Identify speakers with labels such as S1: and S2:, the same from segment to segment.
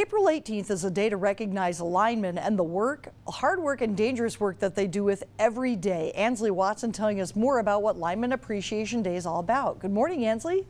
S1: April 18th is a day to recognize linemen and the hard work and dangerous work that they do with every day. Ansley Watson telling us more about what Lineman Appreciation Day is all about. Good morning, Ansley.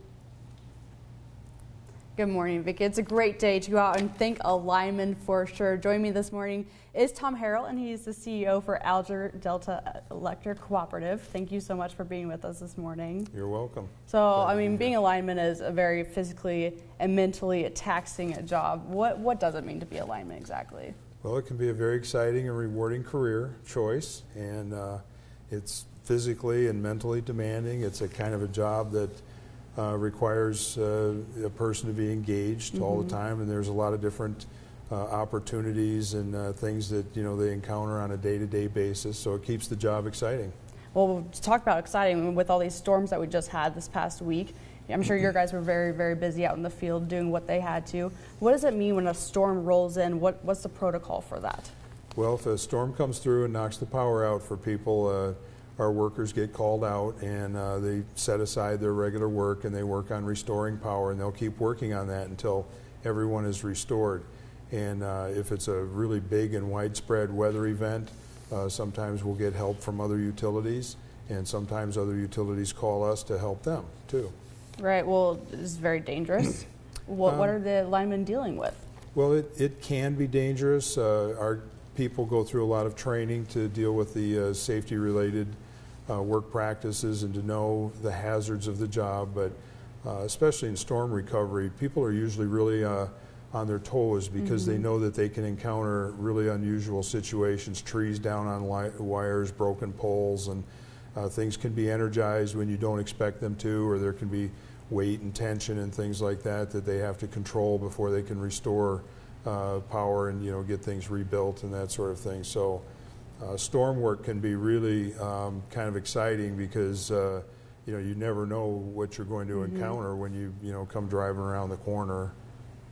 S2: Good morning, Vicki. It's a great day to go out and thank a lineman for sure. Joining me this morning is Tom Harrell, and he's the CEO for Alger Delta Electric Cooperative. Thank you so much for being with us this morning.
S3: You're welcome.
S2: So, I mean, being a lineman is a very physically and mentally taxing job. What does it mean to be a lineman exactly?
S3: Well, it can be a very exciting and rewarding career choice, and it's physically and mentally demanding. It's a kind of a job that requires a person to be engaged all the time, and there's a lot of different opportunities and things that they encounter on a day-to-day basis, so it keeps the job exciting.
S2: Well, to talk about exciting, with all these storms that we just had this past week, I'm sure your guys were very, very busy out in the field doing what they had to. What does it mean when a storm rolls in? What's the protocol for that?
S3: Well, if a storm comes through and knocks the power out for people, our workers get called out, and they set aside their regular work and they work on restoring power, and they'll keep working on that until everyone is restored. And if it's a really big and widespread weather event, sometimes we'll get help from other utilities, and sometimes other utilities call us to help them too.
S2: Right, well, it's very dangerous. What are the linemen dealing with?
S3: Well, it can be dangerous. Our people go through a lot of training to deal with the safety-related work practices and to know the hazards of the job, but especially in storm recovery, people are usually really on their toes because they know that they can encounter really unusual situations, trees down on wires, broken poles, and things can be energized when you don't expect them to, or there can be weight and tension and things like that that they have to control before they can restore power and get things rebuilt and that sort of thing. So storm work can be really kind of exciting because you never know what you're going to encounter when you come driving around the corner.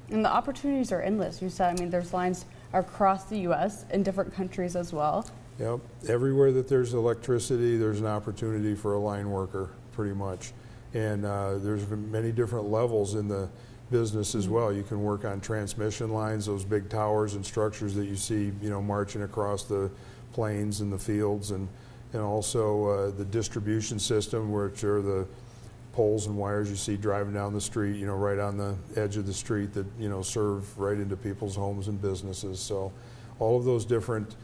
S2: And the opportunities are endless. You said, I mean, there's lines across the U.S. in different countries as well.
S3: Yep. Everywhere that there's electricity, there's an opportunity for a line worker, pretty much. And there's many different levels in the business as well. You can work on transmission lines, those big towers and structures that you see, marching across the plains and the fields, and also the distribution system, which are the poles and wires you see driving down the street, right on the edge of the street that, serve right into people's homes and businesses. So all of those different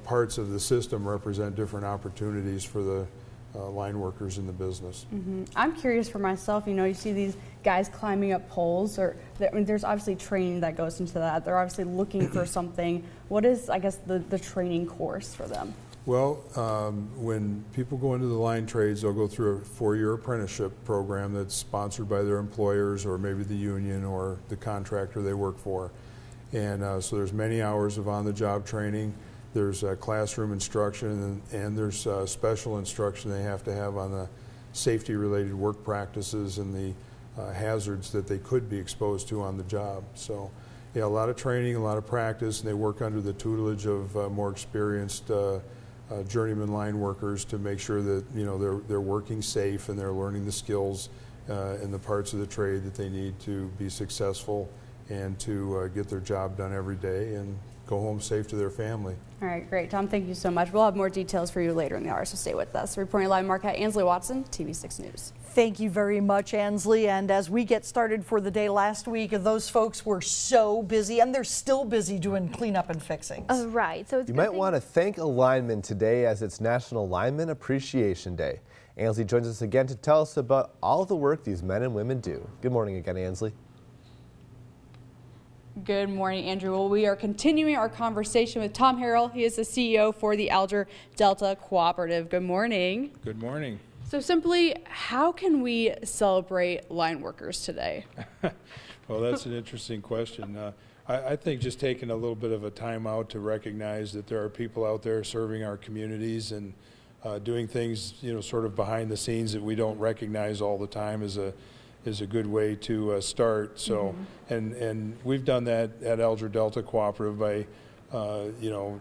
S3: parts of the system represent different opportunities for the line workers in the business.
S2: I'm curious for myself, you see these guys climbing up poles, there's obviously training that goes into that. They're obviously looking for something. What is, I guess, the training course for them?
S3: Well, when people go into the line trades, they'll go through a 4-year apprenticeship program that's sponsored by their employers or maybe the union or the contractor they work for. And so there's many hours of on-the-job training. There's classroom instruction, and there's special instruction they have to have on the safety-related work practices and the hazards that they could be exposed to on the job. So, yeah, a lot of training, a lot of practice, and they work under the tutelage of more experienced journeyman line workers to make sure that they're working safe and they're learning the skills and the parts of the trade that they need to be successful and to get their job done every day and go home safe to their family.
S2: All right, great. Tom, thank you so much. We'll have more details for you later in the hour, so stay with us. Reporting live, Marquette, Ansley Watson, TV6 News.
S1: Thank you very much, Ansley. And as we get started for the day last week, those folks were so busy, and they're still busy doing cleanup and fixings.
S4: Right. So you might want to thank a lineman today, as it's National Lineman Appreciation Day. Ansley joins us again to tell us about all the work these men and women do. Good morning again, Ansley.
S2: Good morning, Andrew. Well, we are continuing our conversation with Tom Harrell. He is the CEO for the Alger Delta Cooperative. Good morning.
S3: Good morning.
S2: So simply, how can we celebrate line workers today?
S3: Well, that's an interesting question. I think just taking a little bit of a time out to recognize that there are people out there serving our communities and doing things, sort of behind the scenes that we don't recognize all the time is a good way to start. So, and we've done that at Alger Delta Cooperative by,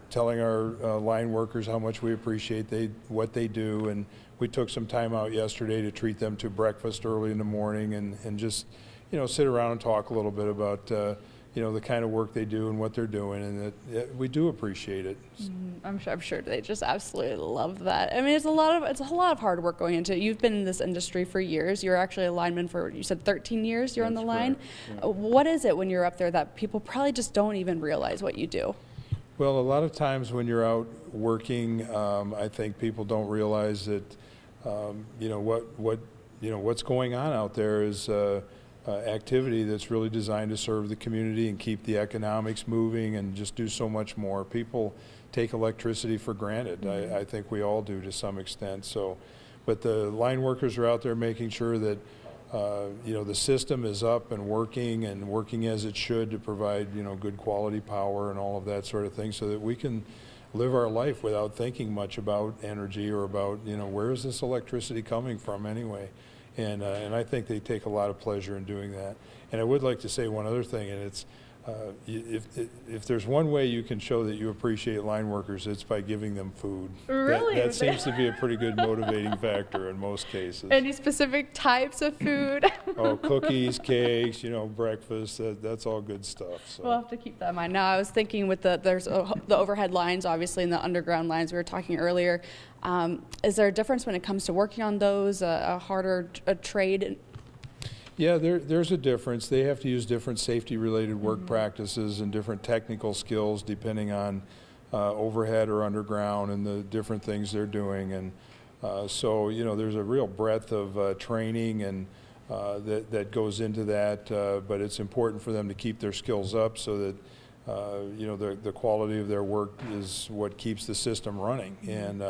S3: telling our line workers how much we appreciate what they do, and we took some time out yesterday to treat them to breakfast early in the morning and just, sit around and talk a little bit about, the kind of work they do and what they're doing, and that we do appreciate it.
S2: I'm sure they just absolutely love that. I mean, it's a lot of hard work going into it. You've been in this industry for years. You're actually a lineman for, you said 13 years you're on the line.
S3: Yeah.
S2: What is it when you're up there that people probably just don't even realize what you do?
S3: Well, a lot of times when you're out working, I think people don't realize that what's going on out there is activity that's really designed to serve the community and keep the economics moving and just do so much more. People take electricity for granted. I think we all do to some extent. So, but the line workers are out there making sure that the system is up and working as it should to provide good quality power and all of that sort of thing, so that we can live our life without thinking much about energy or about where is this electricity coming from anyway. And I think they take a lot of pleasure in doing that. And I would like to say one other thing, and it's if there's one way you can show that you appreciate line workers, it's by giving them food.
S2: Really?
S3: That seems to be a pretty good motivating factor in most cases.
S2: Any specific types of food?
S3: Oh, cookies, cakes, breakfast, that's all good stuff. So.
S2: We'll have to keep that in mind. Now, I was thinking with there's the overhead lines, obviously, and the underground lines we were talking earlier. Is there a difference when it comes to working on those, a harder trade?
S3: Yeah, there's a difference. They have to use different safety-related work practices and different technical skills depending on overhead or underground and the different things they're doing. And so, there's a real breadth of training and that goes into that. But it's important for them to keep their skills up so that the quality of their work is what keeps the system running. And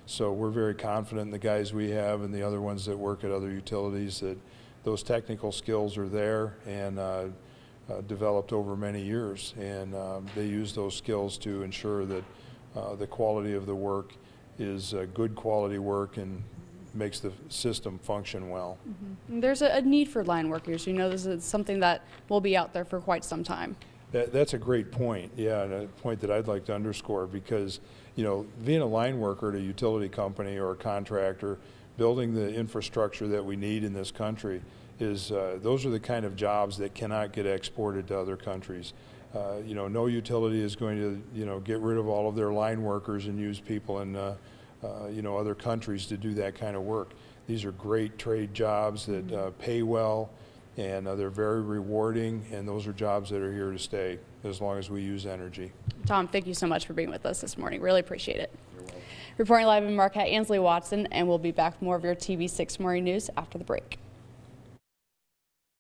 S3: so we're very confident in the guys we have and the other ones that work at other utilities that those technical skills are there and developed over many years, and they use those skills to ensure that the quality of the work is good quality work and makes the system function well.
S2: There's a need for line workers. This is something that will be out there for quite some time.
S3: That's a great point, yeah, and a point that I'd like to underscore, because being a line worker at a utility company or a contractor, building the infrastructure that we need in this country is those are the kind of jobs that cannot get exported to other countries. No utility is going to get rid of all of their line workers and use people in other countries to do that kind of work. These are great trade jobs that pay well, and they're very rewarding, and those are jobs that are here to stay as long as we use energy.
S2: Tom, thank you so much for being with us this morning. Really appreciate it. Reporting live in Marquette, Ansley Watson, and we'll be back with more of your TV6 Morning News after the break.